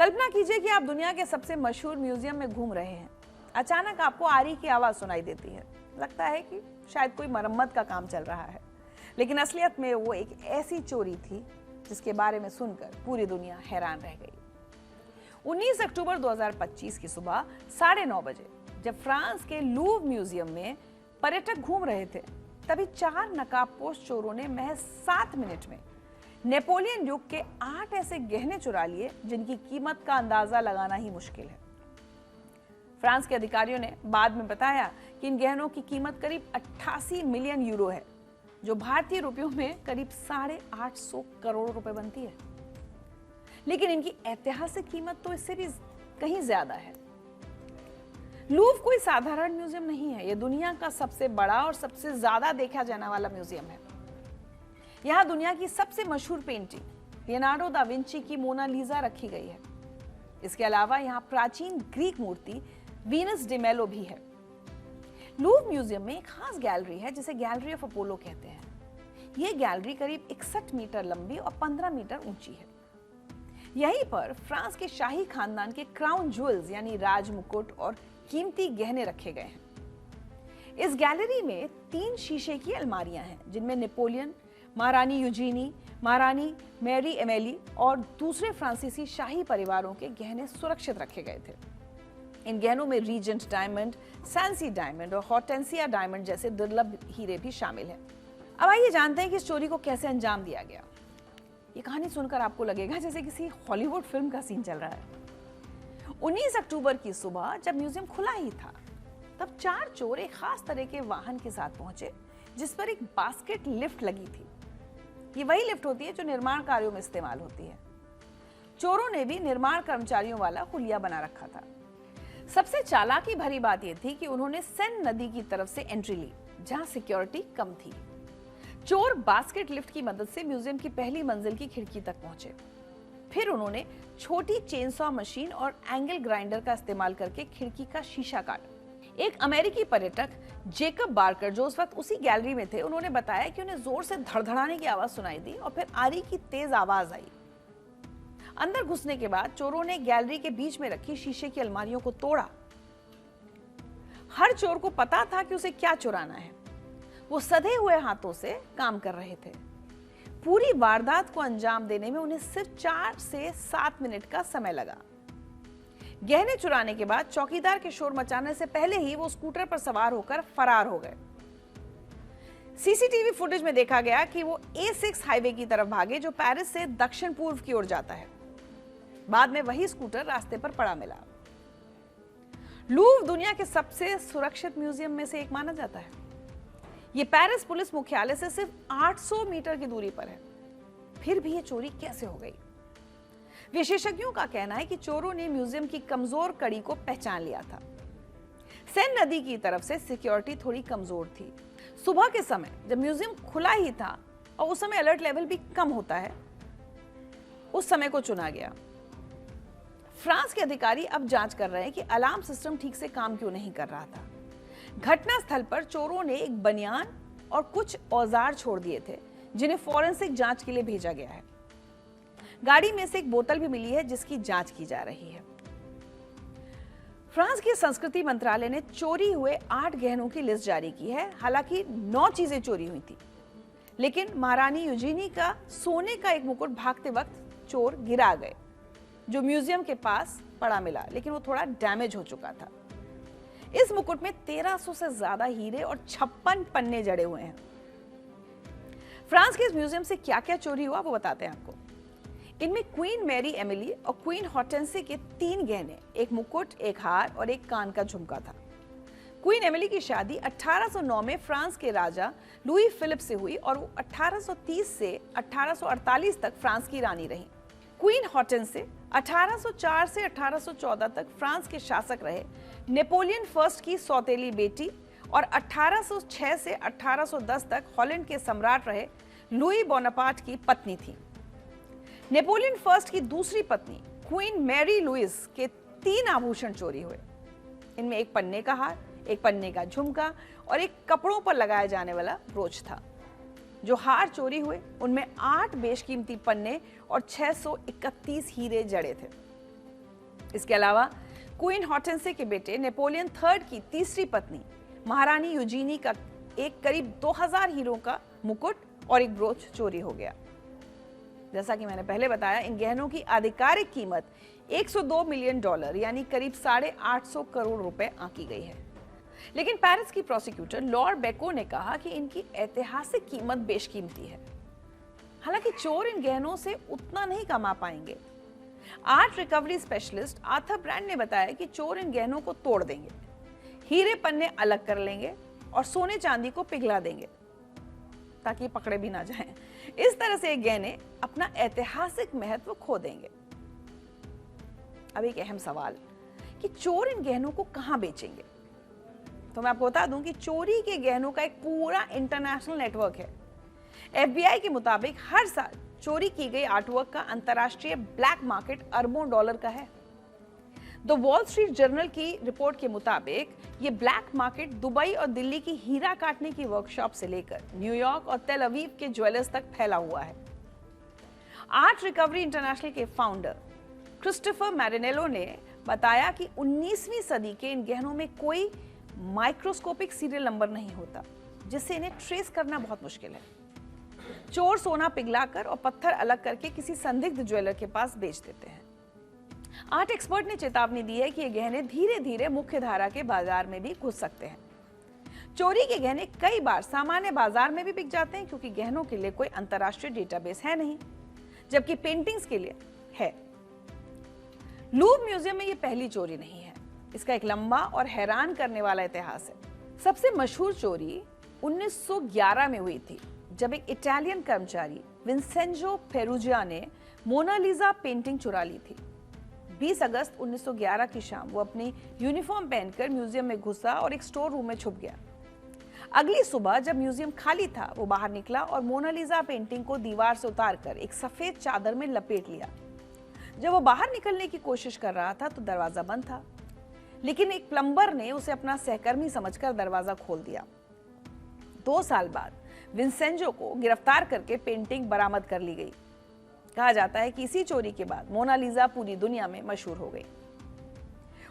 कल्पना कीजिए कि आप दुनिया के सबसे मशहूर म्यूजियम में घूम रहे हैं। अचानक आपको आरी की आवाज सुनाई देती है। लगता है कि शायद कोई मरम्मत का काम चल रहा है, लेकिन असलियत में वो एक ऐसी चोरी थी जिसके बारे में सुनकर पूरी दुनिया हैरान रह गई। 19 अक्टूबर 2025 की सुबह 9:30 बजे जब फ्रांस के लूव म्यूजियम में पर्यटक घूम रहे थे, तभी 4 नकाबपोश चोरों ने महज 7 मिनट में नेपोलियन युग के 8 ऐसे गहने चुरा लिए जिनकी कीमत का अंदाजा लगाना ही मुश्किल है। फ्रांस के अधिकारियों ने बाद में बताया कि इन गहनों की कीमत करीब 88 मिलियन यूरो है, जो भारतीय रुपयों में करीब 850 करोड़ रुपए बनती है। लेकिन इनकी ऐतिहासिक कीमत तो इससे भी कहीं ज्यादा है। लूव कोई साधारण म्यूजियम नहीं है, यह दुनिया का सबसे बड़ा और सबसे ज्यादा देखा जाने वाला म्यूजियम है। यहाँ दुनिया की सबसे मशहूर पेंटिंग लियोनार्डो दा विंची की मोनालिसा रखी गई है। इसके अलावा यहाँ प्राचीन ग्रीक मूर्ति वीनस डे मेलो भी है। लूव म्यूजियम में एक खास गैलरी है जिसे गैलरी ऑफ अपोलो कहते हैं। यह गैलरी करीब 61 मीटर लंबी और 15 मीटर ऊंची है। यहीं पर फ्रांस के शाही खानदान के क्राउन ज्वेल्स यानी राज मुकुट और कीमती गहने रखे गए हैं। इस गैलरी में 3 शीशे की अलमारियां हैं जिनमें नेपोलियन, महारानी यूजीनी, महारानी मैरी एमेली और दूसरे फ्रांसीसी शाही परिवारों के गहने सुरक्षित रखे गए थे। इन गहनों में रीजेंट डायमंड, सैंसी डायमंड और हॉर्टेंसिया डायमंड जैसे दुर्लभ हीरे भी शामिल हैं। अब आइए जानते हैं कि इस चोरी को कैसे अंजाम दिया गया। ये कहानी सुनकर आपको लगेगा जैसे किसी हॉलीवुड फिल्म का सीन चल रहा है। 19 अक्टूबर की सुबह जब म्यूजियम खुला ही था, तब 4 चोर एक खास तरह के वाहन के साथ पहुंचे जिस पर एक बास्केट लिफ्ट लगी थी। ये वही लिफ्ट होती है जो निर्माण कार्यों में इस्तेमाल होती है। चोरों ने भी निर्माण कर्मचारियों वाला हुलिया बना रखा था। सबसे चालाकी भरी बात यह थी कि उन्होंने सेन नदी की तरफ से एंट्री ली, जहां सिक्योरिटी कम थी। चोर बास्केट लिफ्ट की मदद से म्यूजियम की पहली मंजिल की खिड़की तक पहुंचे। फिर उन्होंने छोटी चेनसॉ मशीन और एंगल ग्राइंडर का इस्तेमाल करके खिड़की का शीशा काटा। एक अमेरिकी पर्यटक जेकब बार्कर जो उस वक्त उसी गैलरी में थे, उन्होंने बताया कि उन्हें जोर से धड़धड़ाने की आवाज सुनाई दी और फिर आरी की तेज आवाज आई। अंदर घुसने के बाद चोरों ने गैलरी के बीच में रखी शीशे की अलमारियों को तोड़ा। हर चोर को पता था कि उसे क्या चुराना है। वो सधे हुए हाथों से काम कर रहे थे। पूरी वारदात को अंजाम देने में उन्हें सिर्फ 4 से 7 मिनट का समय लगा। गहने चुराने के बाद चौकीदार के शोर मचाने से पहले ही वो स्कूटर पर सवार होकर फरार हो गए। सीसीटीवी फुटेज में देखा गया कि वो A6 हाईवे की तरफ भागे जो पेरिस से दक्षिण पूर्व की ओर जाता है। बाद में वही स्कूटर रास्ते पर पड़ा मिला। लूव दुनिया के सबसे सुरक्षित म्यूजियम में से एक माना जाता है। ये पेरिस पुलिस मुख्यालय से सिर्फ 800 मीटर की दूरी पर है। फिर भी ये चोरी कैसे हो गई? विशेषज्ञों का कहना है कि चोरों ने म्यूजियम की कमजोर कड़ी को पहचान लिया था। सेन नदी की तरफ से सिक्योरिटी थोड़ी कमजोर थी। सुबह के समय जब म्यूजियम खुला ही था और उस समय अलर्ट लेवल भी कम होता है, उस समय को चुना गया। फ्रांस के अधिकारी अब जांच कर रहे हैं कि अलार्म सिस्टम ठीक से काम क्यों नहीं कर रहा था। घटना स्थल पर चोरों ने एक बनियान और कुछ औजार छोड़ दिए थे जिन्हें फॉरेंसिक जांच के लिए भेजा गया है। गाड़ी में से एक बोतल भी मिली है जिसकी जांच की जा रही है। फ्रांस के संस्कृति मंत्रालय ने चोरी हुए 8 गहनों की लिस्ट जारी की है। हालांकि 9 चीजें चोरी हुई थी, लेकिन महारानी यूजीनी का सोने का एक मुकुट भागते वक्त चोर गिरा गए, जो म्यूजियम के पास पड़ा मिला, लेकिन वो थोड़ा डैमेज हो चुका था। इस मुकुट में 1300 से ज्यादा हीरे और 56 पन्ने जड़े हुए हैं। फ्रांस के इस म्यूजियम से क्या क्या चोरी हुआ वो बताते हैं आपको। इनमें क्वीन मैरी एमिली और क्वीन हॉर्टेंसी के 3 गहने, एक मुकुट, एक हार और एक कान का झुमका था। क्वीन एमिली की शादी 1809 में फ्रांस के राजा लुई फिलिप से हुई और वो 1830 से 1848 तक फ्रांस की रानी रही। क्वीन हॉर्टेंसी 1804 से 1814 तक फ्रांस के शासक रहे। नेपोलियन फर्स्ट की सौतेली बेटी और 1806 से 1810 तक हॉलैंड के सम्राट रहे लुई बोनापार्ट की पत्नी थी। नेपोलियन फर्स्ट की दूसरी पत्नी क्वीन मैरी लुइस के 3 आभूषण चोरी हुए। इनमें एक पन्ने का हार, एक पन्ने का झुमका और एक कपड़ों पर लगाया जाने वाला ब्रोच था। जो हार चोरी हुए उनमें 8 बेशकीमती पन्ने और 631 हीरे जड़े थे। इसके अलावा क्वीन हॉर्टेंसे के बेटे नेपोलियन थर्ड की तीसरी पत्नी महारानी यूजीनी का एक करीब 2000 हीरो का मुकुट और एक ब्रोच चोरी हो गया। जैसा कि मैंने पहले बताया, इन गहनों की आधिकारिक कीमत $102 मिलियन यानी करीब 850 करोड़ रुपए आंकी गई है। लेकिन पेरिस की प्रोसिक्यूटर लॉर बेको ने कहा कि इनकी ऐतिहासिक कीमत बेशकीमती है। हालांकि चोर इन गहनों से उतना नहीं कमा पाएंगे। Art recovery specialist Arthur brand ने बताया कि चोर इन गहनों को तोड़ देंगे, हीरे पन्ने अलग कर लेंगे और सोने चांदी को पिघला देंगे ताकि पकड़े भी ना जाएं। इस तरह से ये गहने अपना ऐतिहासिक महत्व खो देंगे। अब एक अहम सवाल कि चोर इन गहनों को कहां बेचेंगे? तो मैं आपको बता दूं कि चोरी के गहनों का एक पूरा इंटरनेशनल नेटवर्क है। FBI के मुताबिक हर साल चोरी की गई आर्टवर्क का अंतर्राष्ट्रीय ब्लैक मार्केट अरबों डॉलर का है। द वॉल स्ट्रीट जर्नल की रिपोर्ट के मुताबिक ये ब्लैक मार्केट दुबई और दिल्ली की हीरा काटने की वर्कशॉप से लेकर न्यूयॉर्क और तेल अवीव के ज्वेलर्स तक फैला हुआ है। आर्ट रिकवरी इंटरनेशनल के फाउंडर क्रिस्टोफर मैरिनेलो ने बताया कि 19वीं सदी के इन गहनों में कोई माइक्रोस्कोपिक सीरियल नंबर नहीं होता, जिससे इन्हें ट्रेस करना बहुत मुश्किल है। चोर सोना पिघलाकर और पत्थर अलग करके किसी संदिग्ध ज्वेलर के पास बेच देते हैं। आर्ट एक्सपर्ट ने चेतावनी दी है कि ये गहने धीरे धीरे मुख्य धारा के बाजार में भी घुस सकते हैं। चोरी के गहने कई बार सामान्य बाजार में भी बिक जाते हैं, क्योंकि गहनों के लिए कोई अंतर्राष्ट्रीय डेटाबेस है नहीं, जबकि पेंटिंग्स के लिए है। लूव्र म्यूजियम में ये पहली चोरी नहीं है। इसका एक लंबा और हैरान करने वाला इतिहास है। सबसे मशहूर चोरी 1911 में हुई थी, जब एक इटालियन कर्मचारी विंसेंजो पेरुजिया ने मोनालिसा पेंटिंग चुरा ली थी। 20 अगस्त 1911 की शाम वो अपनी यूनिफॉर्म पहनकर म्यूजियम में घुसा और एक स्टोर रूम में छुप गया। अगली सुबह जब म्यूजियम खाली था, वो बाहर निकला और मोनालिसा पेंटिंग को दीवार से उतारकर एक सफेद चादर में लपेट लिया। जब वो बाहर निकलने की कोशिश कर रहा था तो दरवाजा बंद था, लेकिन एक प्लम्बर ने उसे अपना सहकर्मी समझकर दरवाजा खोल दिया। 2 साल बाद विंसेंजो को गिरफ्तार करके पेंटिंग बरामद कर ली गई। कहा जाता है कि इसी चोरी के बाद मोनालिसा पूरी दुनिया में मशहूर हो गई।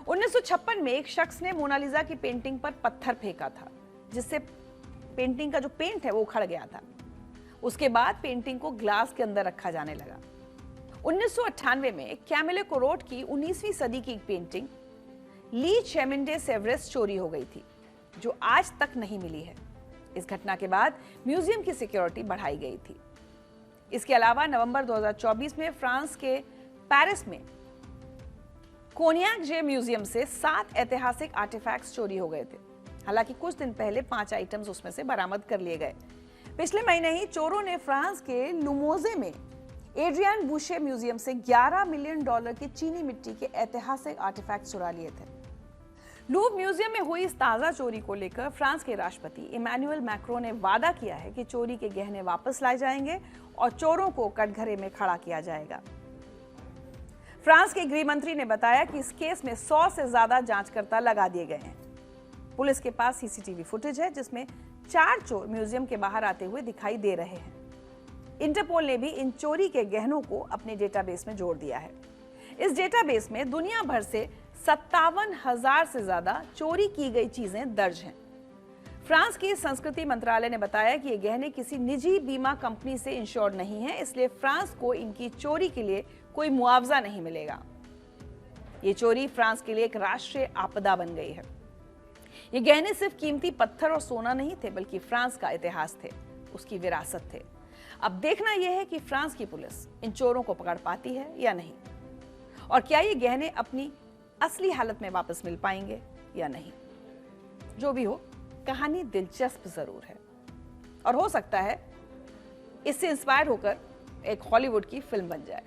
1956 में एक शख्स ने मोनालिसा की पेंटिंग पर पत्थर फेंका था, जिससे पेंटिंग का जो पेंट है वो उखड़ गया था। उसके बाद पेंटिंग को ग्लास के अंदर रखा जाने लगा। 1998 में कैमिलो कोरोट की 19वीं सदी की एक पेंटिंग ली चेमिंडे सेवरेस चोरी हो गई थी, जो आज तक नहीं मिली है। इस घटना के बाद म्यूजियम की सिक्योरिटी बढ़ाई गई थी। इसके अलावा नवंबर 2024 में फ्रांस के पेरिस में कोनियाक जे म्यूजियम से 7 ऐतिहासिक आर्टिफैक्ट्स चोरी हो गए थे। हालांकि कुछ दिन पहले 5 आइटम्स उसमें से बरामद कर लिए गए। पिछले महीने ही चोरों ने फ्रांस के लुमोजे में एड्रियन बूशे म्यूजियम से $11 मिलियन की चीनी मिट्टी के ऐतिहासिक आर्टिफैक्ट चुरा लिए थे। लूव्र म्यूजियम में हुई इस ताजा चोरी को लेकर फ्रांस के राष्ट्रपति इमैनुअल मैक्रो ने वादा किया है कि चोरी के गहने वापस लाए जाएंगे और चोरों को कटघरे में खड़ा किया जाएगा। फ्रांस के गृह मंत्री ने बताया कि इस केस में 100 से ज्यादा जांचकर्ता लगा दिए गए हैं। पुलिस के पास सीसीटीवी फुटेज है, जिसमें 4 चोर म्यूजियम के बाहर आते हुए दिखाई दे रहे हैं। इंटरपोल ने भी इन चोरी के गहनों को अपने डेटाबेस में जोड़ दिया है। इस डेटाबेस में दुनिया भर से 57,000 से ज्यादा चोरी की गई चीजें दर्ज हैं। फ्रांस की संस्कृति मंत्रालय ने बताया कि ये गहने किसी निजी बीमा कंपनी से इंश्योर्ड नहीं है, इसलिए फ्रांस को इनकी चोरी के लिए कोई मुआवजा नहीं मिलेगा। ये चोरी फ्रांस के लिए एक राष्ट्रीय आपदा बन गई है। ये गहने सिर्फ कीमती पत्थर और सोना नहीं थे, बल्कि फ्रांस का इतिहास थे, उसकी विरासत थे। अब देखना यह है कि फ्रांस की पुलिस इन चोरों को पकड़ पाती है या नहीं, और क्या ये गहने अपनी असली हालत में वापस मिल पाएंगे या नहीं। जो भी हो, कहानी दिलचस्प जरूर है और हो सकता है इससे इंस्पायर होकर एक हॉलीवुड की फिल्म बन जाए।